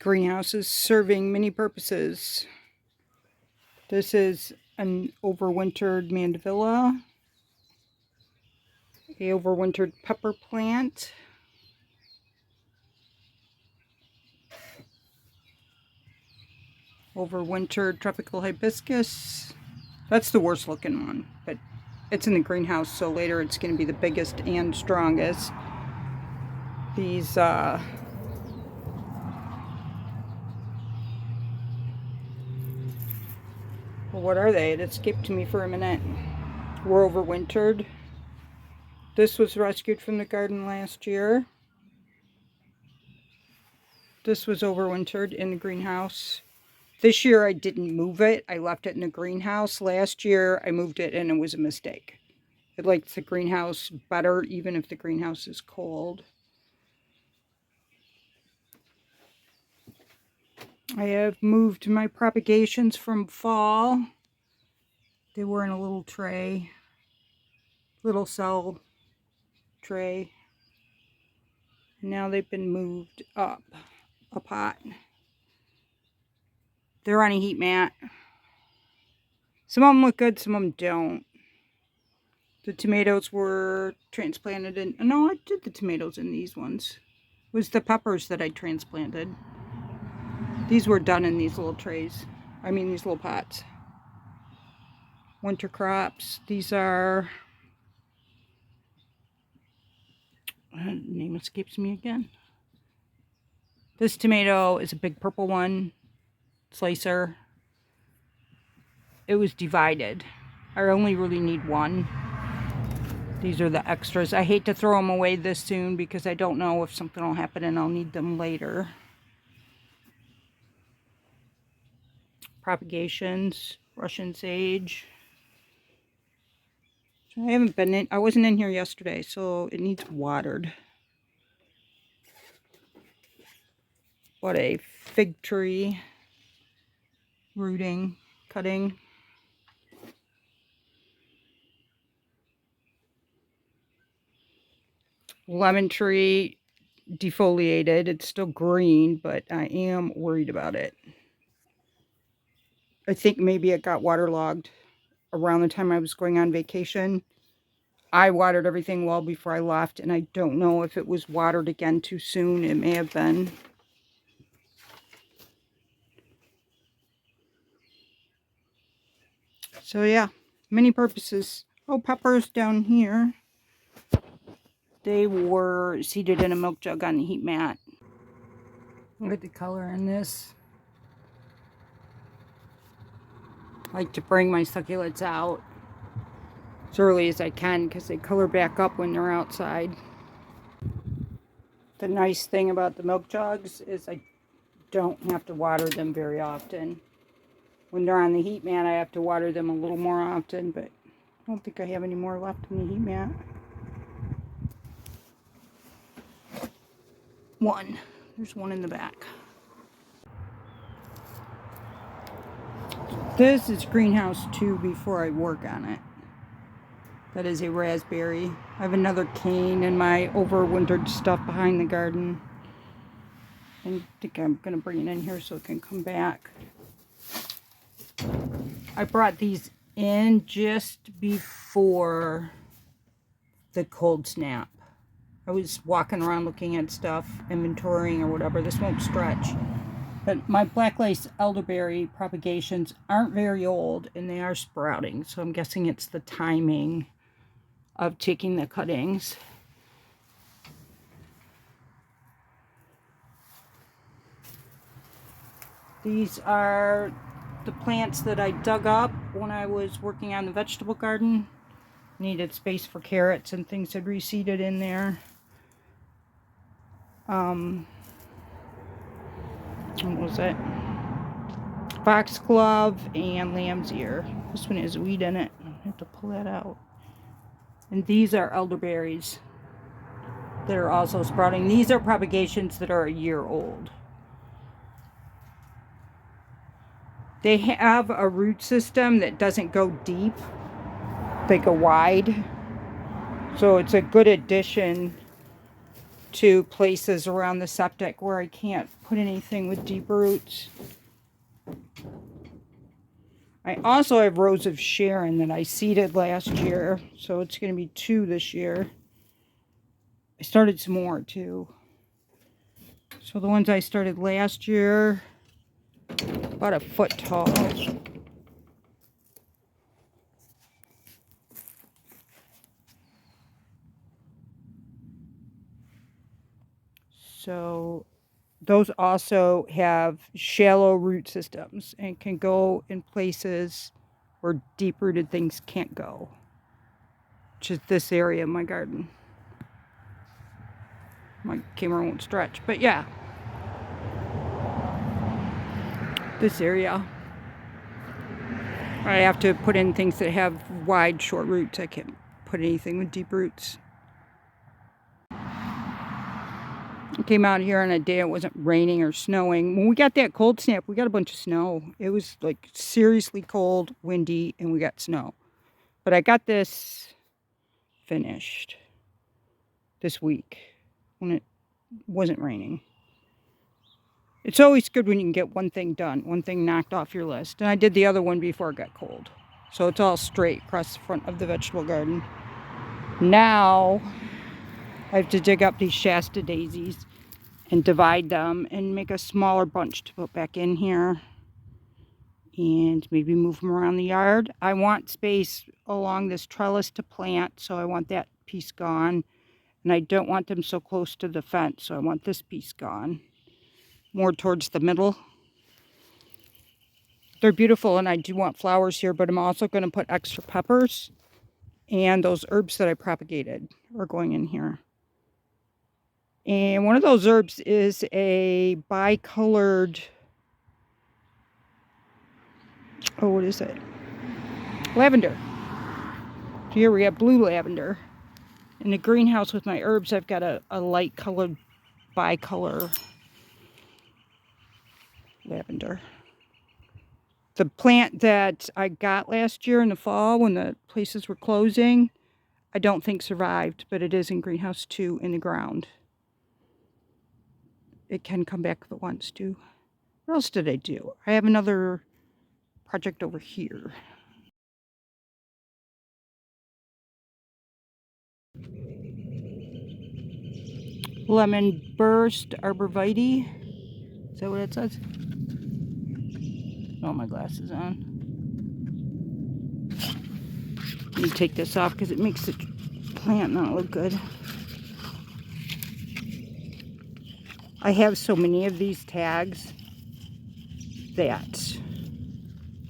greenhouses serving many purposes. This is an overwintered mandevilla, a overwintered pepper plant, overwintered tropical hibiscus. That's the worst looking one, but it's in the greenhouse, so later it's going to be the biggest and strongest. These well, what are they? It escaped me for a minute. Were overwintered. This was rescued from the garden last year. This was overwintered in the greenhouse. This year I didn't move it. I left it in the greenhouse. Last year I moved it and it was a mistake. It likes the greenhouse better even if the greenhouse is cold. I have moved my propagations from fall. They were in a little tray, little cell tray. Now they've been moved up a pot. They're on a heat mat. Some of them look good, some of them don't. The tomatoes were transplanted in... No, I did the tomatoes in these ones. It was the peppers that I transplanted. These were done in these little trays. I mean, these little pots. Winter crops. These are... name escapes me again. This tomato is a big purple one. Slicer. It was divided. I only really need one. These are the extras. I hate to throw them away this soon because I don't know if something will happen and I'll need them later. Propagations, Russian sage. I wasn't in here yesterday, so it needs watered. What a fig tree. Rooting, cutting. Lemon tree defoliated. It's still green, but I am worried about it. I think maybe it got waterlogged around the time I was going on vacation. I watered everything well before I left, and I don't know if it was watered again too soon. It may have been. So yeah, many purposes. Oh, peppers down here. They were seated in a milk jug on the heat mat. Look at the color in this. I like to bring my succulents out as early as I can because they color back up when they're outside. The nice thing about the milk jugs is I don't have to water them very often. When they're on the heat mat, I have to water them a little more often, but I don't think I have any more left in the heat mat. One. There's one in the back. This is greenhouse 2 before I work on it. That is a raspberry. I have another cane and my overwintered stuff behind the garden. I think I'm going to bring it in here so it can come back. I brought these in just before the cold snap. I was walking around looking at stuff, inventorying or whatever. This won't stretch. But my black lace elderberry propagations aren't very old and they are sprouting. So I'm guessing it's the timing of taking the cuttings. These are the plants that I dug up when I was working on the vegetable garden. Needed space for carrots and things had reseeded in there. What was it? Foxglove and lamb's ear. This one has weed in it. I have to pull that out. And these are elderberries that are also sprouting. These are propagations that are a year old. They have a root system that doesn't go deep. They go wide. So it's a good addition to places around the septic where I can't put anything with deep roots. I also have rows of Sharon that I seeded last year, so it's going to be 2 this year. I started some more too. So the ones I started last year, about a foot tall. So those also have shallow root systems and can go in places where deep-rooted things can't go, which is this area of my garden. My camera won't stretch, but yeah. This area. I have to put in things that have wide, short roots. I can't put anything with deep roots. I came out here on a day it wasn't raining or snowing. When we got that cold snap, we got a bunch of snow. It was like seriously cold, windy, and we got snow. But I got this finished this week when it wasn't raining. It's always good when you can get one thing done, one thing knocked off your list. And I did the other one before it got cold. So it's all straight across the front of the vegetable garden. Now I have to dig up these Shasta daisies and divide them and make a smaller bunch to put back in here. And maybe move them around the yard. I want space along this trellis to plant, so I want that piece gone. And I don't want them so close to the fence, so I want this piece gone. More towards the middle. They're beautiful, and I do want flowers here, but I'm also going to put extra peppers. And those herbs that I propagated are going in here. And one of those herbs is a bicolored, oh, what is it? Lavender. Here we have blue lavender. In the greenhouse with my herbs, I've got a light colored bicolor lavender. The plant that I got last year in the fall when the places were closing, I don't think survived, but it is in greenhouse 2 in the ground. It can come back if it wants to. What else did I do? I have another project over here. Lemon burst arborvitae. Is that what it says? Oh, my glasses on. Let me take this off because it makes the plant not look good. I have so many of these tags that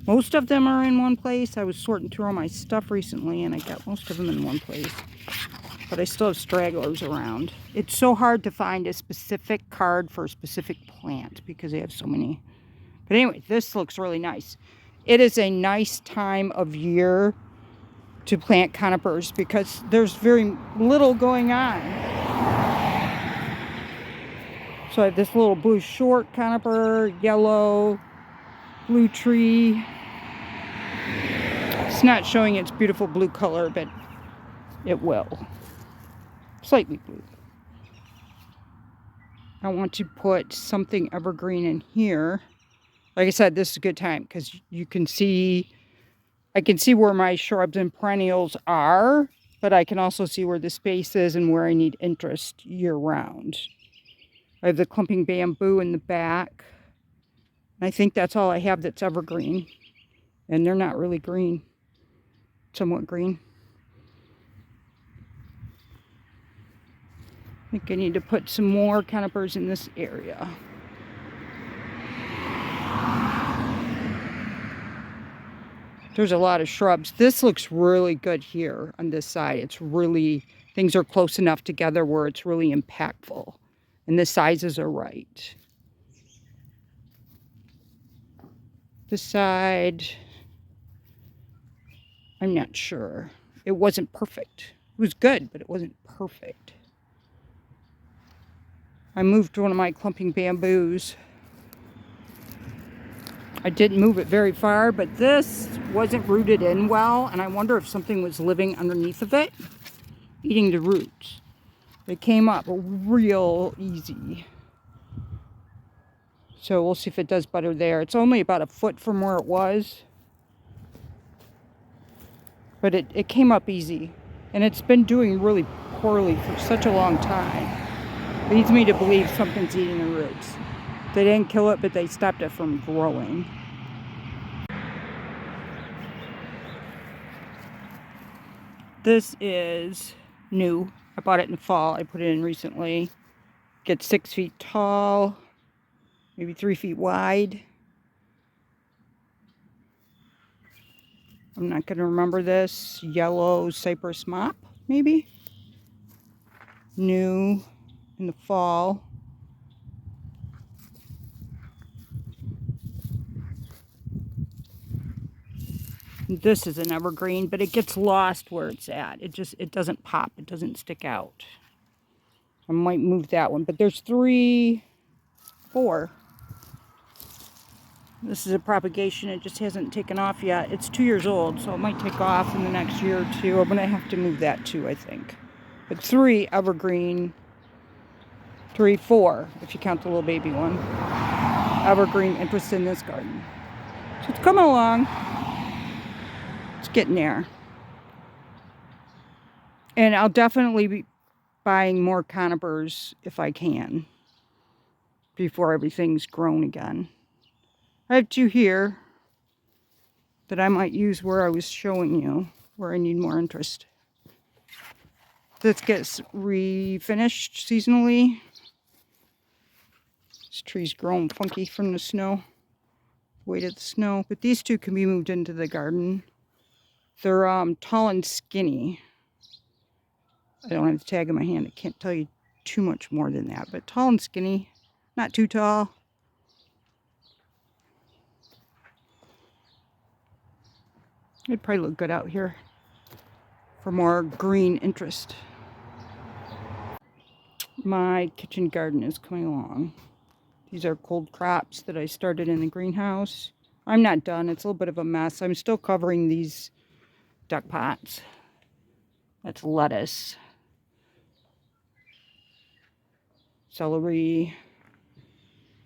most of them are in one place. I was sorting through all my stuff recently and I got most of them in one place. But I still have stragglers around. It's so hard to find a specific card for a specific plant because they have so many. But anyway, this looks really nice. It is a nice time of year to plant conifers because there's very little going on. So I have this little blue short conifer, yellow, blue tree. It's not showing its beautiful blue color, but it will. Slightly blue. I want to put something evergreen in here. Like I said, this is a good time because you can see, I can see where my shrubs and perennials are, but I can also see where the space is and where I need interest year round. I have the clumping bamboo in the back. I think that's all I have that's evergreen. And they're not really green. Somewhat green. I think I need to put some more conifers in this area. There's a lot of shrubs. This looks really good here on this side. It's really, things are close enough together where it's really impactful. And the sizes are right. This side, I'm not sure. It wasn't perfect. It was good, but it wasn't perfect. I moved one of my clumping bamboos. I didn't move it very far, but this wasn't rooted in well, and I wonder if something was living underneath of it, eating the roots. It came up real easy. So we'll see if it does better there. It's only about a foot from where it was. But it came up easy. And it's been doing really poorly for such a long time. It leads me to believe something's eating the roots. They didn't kill it, but they stopped it from growing. This is new. I bought it in the fall. I put it in recently. Gets 6 feet tall, maybe 3 feet wide. I'm not going to remember this. Yellow cypress mop, maybe? New in the fall. This is an evergreen, but it gets lost where it's at. It doesn't pop. It doesn't stick out. I might move that one, but there's 3, 4. This is a propagation. It just hasn't taken off yet. It's 2 years old, so it might take off in the next year or two. I'm going to have to move that too, I think. But 3 evergreen, 3, 4, if you count the little baby one. Evergreen interest in this garden. So it's coming along. It's getting there. And I'll definitely be buying more conifers if I can before everything's grown again. I have 2 here that I might use where I was showing you, where I need more interest. This gets refinished seasonally. This tree's grown funky from the snow, weight of the snow. But these 2 can be moved into the garden. They're tall and skinny. I don't have the tag in my hand. I can't tell you too much more than that. But tall and skinny, not too tall. It'd probably look good out here for more green interest. My kitchen garden is coming along. These are cold crops that I started in the greenhouse. I'm not done. It's a little bit of a mess. I'm still covering these duck pots. That's lettuce, celery,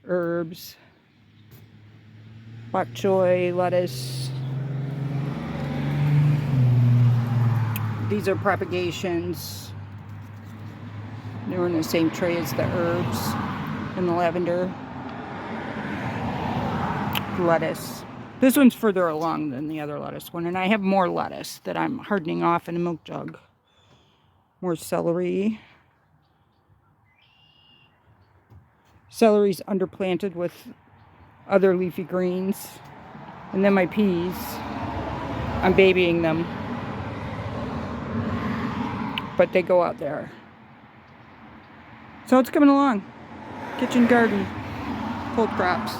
herbs, bok choy, lettuce. These are propagations. They were in the same tray as the herbs and the lavender. Lettuce. This one's further along than the other lettuce one, and I have more lettuce that I'm hardening off in a milk jug. More celery. Celery's underplanted with other leafy greens. And then my peas, I'm babying them. But they go out there. So it's coming along. Kitchen garden. Cold crops.